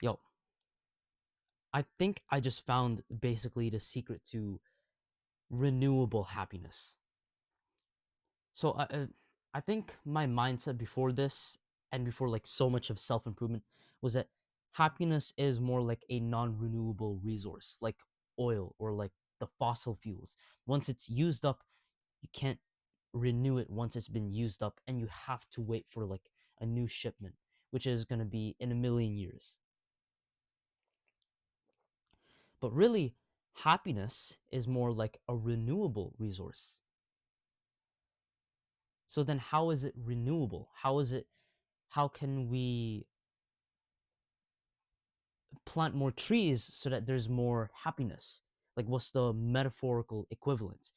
Yo, I think I just found basically the secret to renewable happiness. So I think my mindset before this and before like so much of self improvement was that happiness is more like a non renewable resource, like oil or like the fossil fuels. Once it's used up, you can't renew it once it's been used up, and you have to wait for like a new shipment, which is going to be in a million years. But really, happiness is more like a renewable resource. So then how is it renewable? How can we plant more trees so that there's more happiness? Like what's the metaphorical equivalent?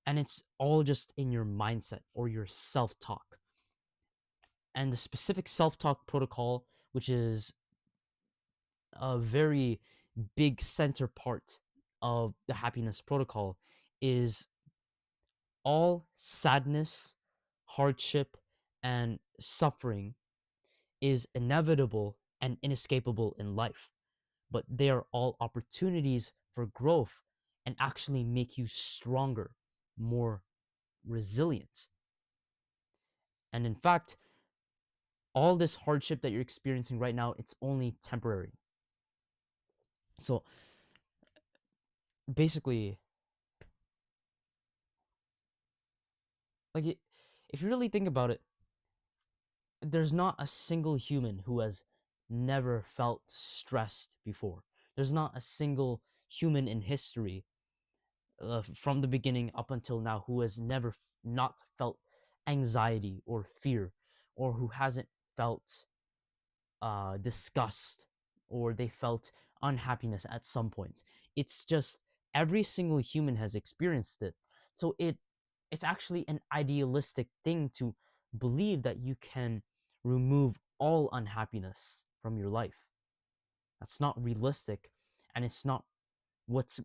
And it's all just in your mindset or your self-talk. And the specific self-talk protocol, which is a very big center part of the happiness protocol, is all sadness, hardship, and suffering is inevitable and inescapable in life, but they are all opportunities for growth and actually make you stronger, more resilient. And in fact, all this hardship that you're experiencing right now, it's only temporary. So basically, if you really think about it, there's not a single human who has never felt stressed before. There's not a single human in history, from the beginning up until now, who has never not felt anxiety or fear, or who hasn't felt disgust, or they felt unhappiness at some point. It's just every single human has experienced it. So it's actually an idealistic thing to believe that you can remove all unhappiness from your life. That's not realistic, and it's not what's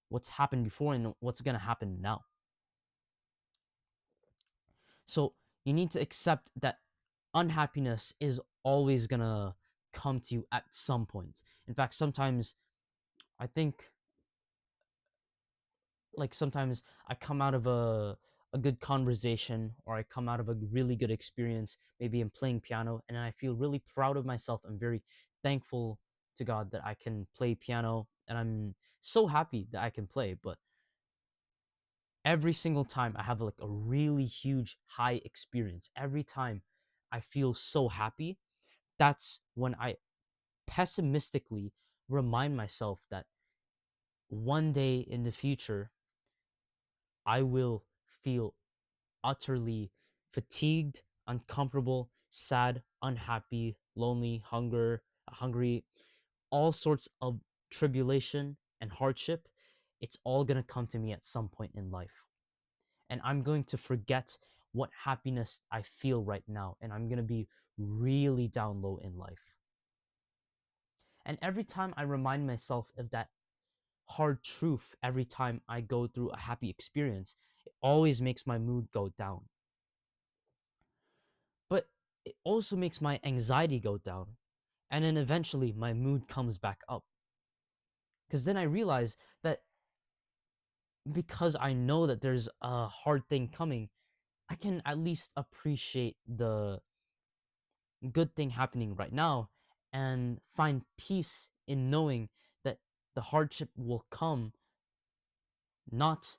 what's happened before and what's going to happen now. So you need to accept that unhappiness is always going to come to you at some point. In fact, sometimes I think, like, sometimes I come out of a good conversation, or I come out of a really good experience, maybe in playing piano, and I feel really proud of myself. I'm very thankful to God that I can play piano, and I'm so happy that I can play. But every single time I have like a really huge high experience, every time I feel so happy, that's when I pessimistically remind myself that one day in the future I will feel utterly fatigued, uncomfortable, sad, unhappy, lonely, hungry, all sorts of tribulation and hardship. It's all going to come to me at some point in life. And I'm going to forget what happiness I feel right now, and I'm going to be really down low in life. And every time I remind myself of that hard truth, every time I go through a happy experience, it always makes my mood go down. But it also makes my anxiety go down. And then eventually my mood comes back up. Because then I realize that because I know that there's a hard thing coming, I can at least appreciate the good thing happening right now and find peace in knowing that the hardship will come not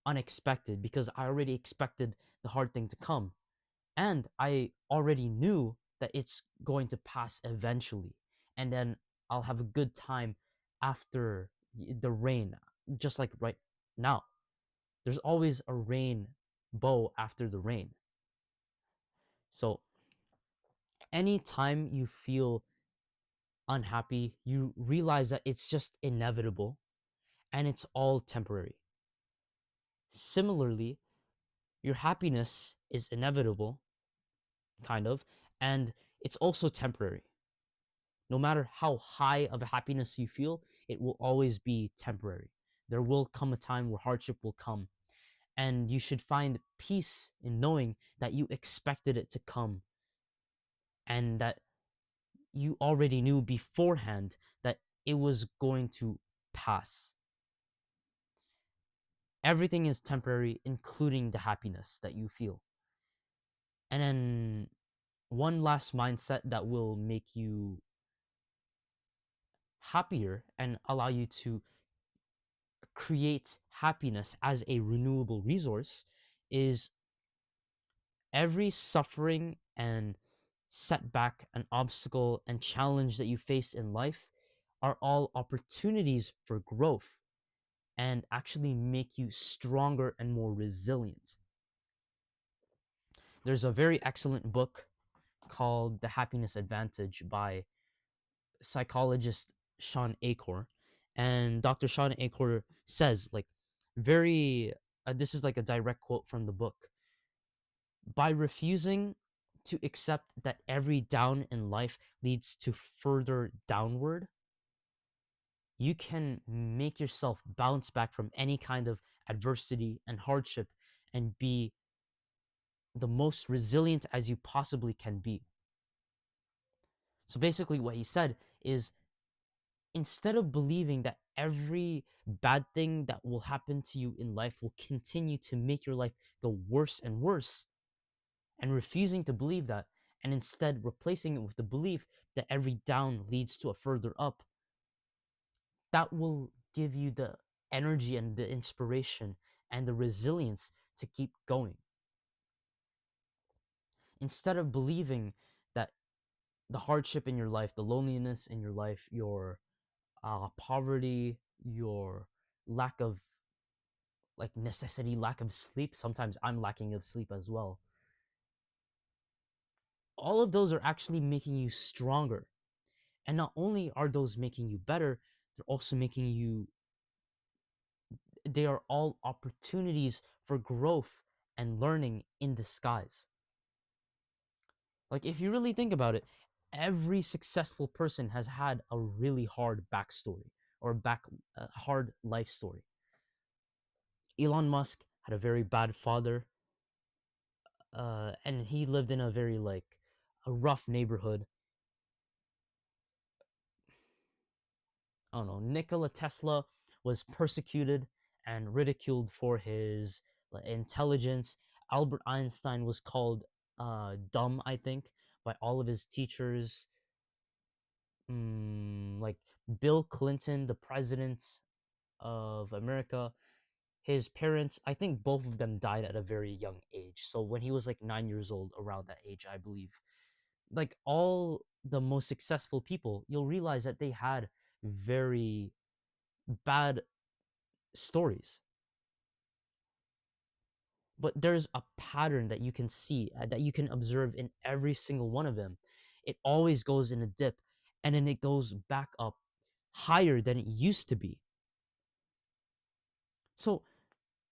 unexpected, because I already expected the hard thing to come, and I already knew that it's going to pass eventually, and then I'll have a good time after the rain. Just like right now, there's always a rainbow after the rain. So anytime you feel unhappy, you realize that it's just inevitable and it's all temporary. Similarly, your happiness is inevitable, kind of, and it's also temporary. No matter how high of a happiness you feel, it will always be temporary. There will come a time where hardship will come, and you should find peace in knowing that you expected it to come, and that you already knew beforehand that it was going to pass. Everything is temporary, including the happiness that you feel. And then one last mindset that will make you happier and allow you to create happiness as a renewable resource is every suffering and setback and obstacle and challenge that you face in life are all opportunities for growth and actually make you stronger and more resilient. There's a very excellent book called The Happiness Advantage by psychologist Sean Acor. And Dr. Sean Acor says, like, very, this is like a direct quote from the book. By refusing to accept that every down in life leads to further downward, you can make yourself bounce back from any kind of adversity and hardship and be the most resilient as you possibly can be. So basically, what he said is instead of believing that every bad thing that will happen to you in life will continue to make your life go worse and worse, and refusing to believe that, and instead replacing it with the belief that every down leads to a further up, that will give you the energy and the inspiration and the resilience to keep going. Instead of believing that the hardship in your life, the loneliness in your life, your poverty, your lack of like necessity, lack of sleep. Sometimes I'm lacking of sleep as well. All of those are actually making you stronger. And not only are those making you better, they're also making you, they are all opportunities for growth and learning in disguise. Like, if you really think about it, every successful person has had a really hard backstory or hard life story. Elon Musk had a very bad father, and he lived in a very like a rough neighborhood. I don't know. Nikola Tesla was persecuted and ridiculed for his like, intelligence. Albert Einstein was called dumb, I think, by all of his teachers. Like Bill Clinton, the president of America, his parents, I think both of them died at a very young age. So when he was like 9 years old, around that age, I believe, like all the most successful people, you'll realize that they had very bad stories. But there's a pattern that you can see, that you can observe in every single one of them. It always goes in a dip and then it goes back up higher than it used to be. So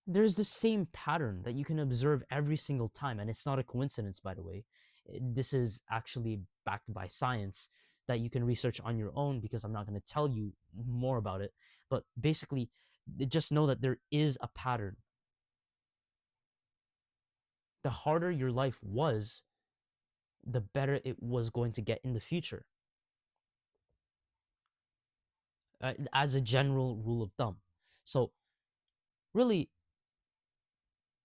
there's the same pattern that you can observe every single time. And it's not a coincidence, by the way. This is actually backed by science that you can research on your own because I'm not going to tell you more about it. But basically, just know that there is a pattern. The harder your life was, the better it was going to get in the future, as a general rule of thumb. So, really,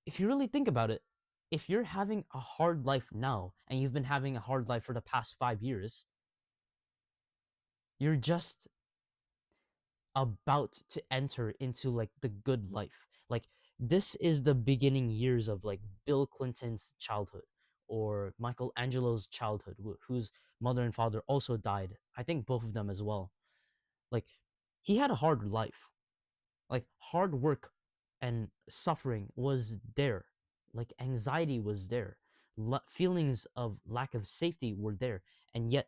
if you really think about it, if you're having a hard life now and you've been having a hard life for the past 5 years, you're just about to enter into like the good life. Like, this is the beginning years of like Bill Clinton's childhood or Michelangelo's childhood, whose mother and father also died. I think both of them as well. Like, he had a hard life. Like, hard work and suffering was there. Like, anxiety was there. Feelings of lack of safety were there. And yet,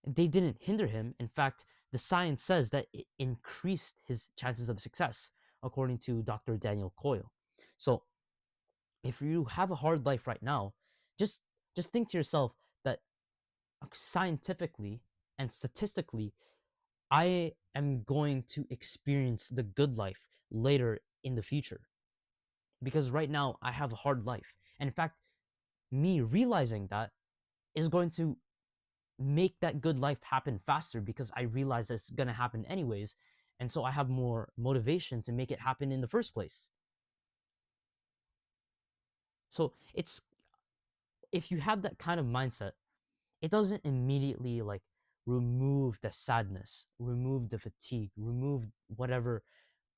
they didn't hinder him. In fact, the science says that it increased his chances of success, according to Dr. Daniel Coyle. So, if you have a hard life right now, just just think to yourself that scientifically and statistically, I am going to experience the good life later in the future. Because right now I have a hard life. And in fact, me realizing that is going to make that good life happen faster because I realize it's going to happen anyways. And so I have more motivation to make it happen in the first place. So it's, if you have that kind of mindset, it doesn't immediately like remove the sadness, remove the fatigue, remove whatever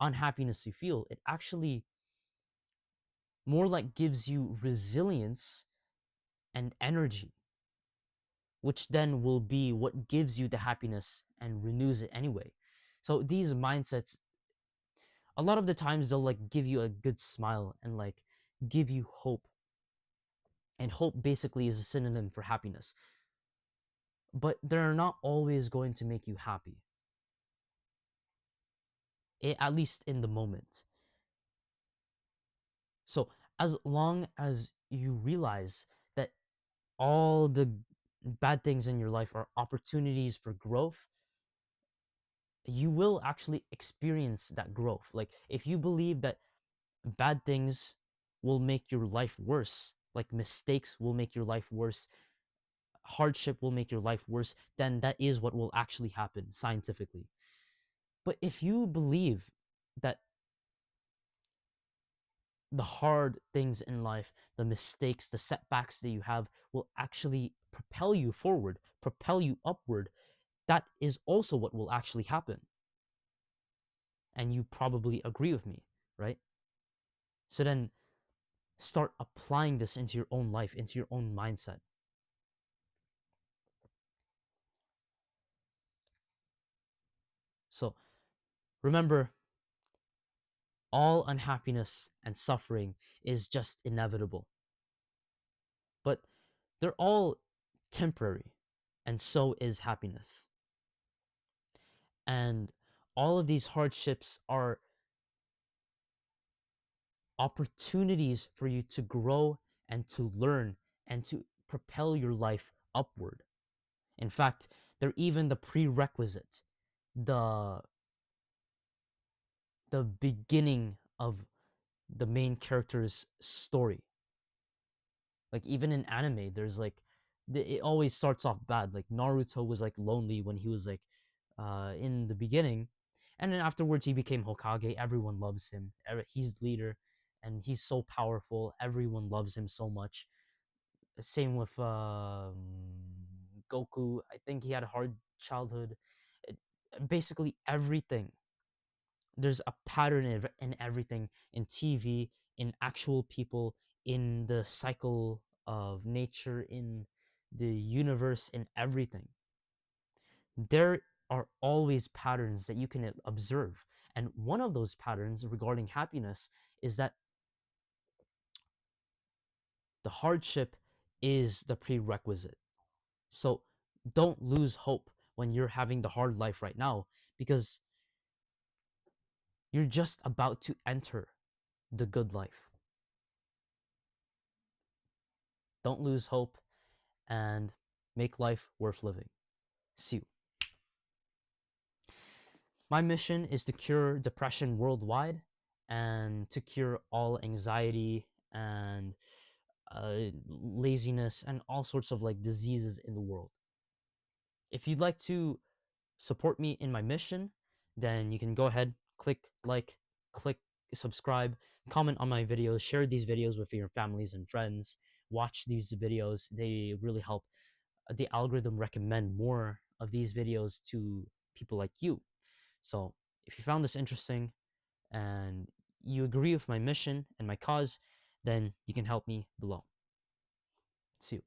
unhappiness you feel. It actually more like gives you resilience and energy, which then will be what gives you the happiness and renews it anyway. So these mindsets, a lot of the times they'll like give you a good smile and like give you hope. And hope basically is a synonym for happiness. But they're not always going to make you happy, at least in the moment. So as long as you realize that all the bad things in your life are opportunities for growth, you will actually experience that growth. Like if you believe that bad things will make your life worse, like mistakes will make your life worse, hardship will make your life worse, then that is what will actually happen scientifically. But if you believe that the hard things in life, the mistakes, the setbacks that you have will actually propel you forward, propel you upward, that is also what will actually happen. And you probably agree with me, right? So then start applying this into your own life, into your own mindset. So remember, all unhappiness and suffering is just inevitable, but they're all temporary, and so is happiness. And all of these hardships are opportunities for you to grow and to learn and to propel your life upward. In fact, they're even the prerequisite, the the beginning of the main character's story. Like even in anime, there's like it always starts off bad. Like Naruto was like lonely when he was like in the beginning, and then afterwards he became Hokage. Everyone loves him. He's leader, and he's so powerful. Everyone loves him so much. Same with Goku. I think he had a hard childhood. It, Basically everything, there's a pattern in everything, in TV, in actual people, in the cycle of nature, in the universe, in everything. There are always patterns that you can observe. And one of those patterns regarding happiness is that the hardship is the prerequisite. So don't lose hope when you're having the hard life right now, because you're just about to enter the good life. Don't lose hope and make life worth living. See you. My mission is to cure depression worldwide and to cure all anxiety and laziness and all sorts of like diseases in the world. If you'd like to support me in my mission, then you can go ahead, click like, click subscribe, comment on my videos, share these videos with your families and friends. Watch these videos, they really help the algorithm recommend more of these videos to people like you. So if you found this interesting and you agree with my mission and my cause, then you can help me below. See you.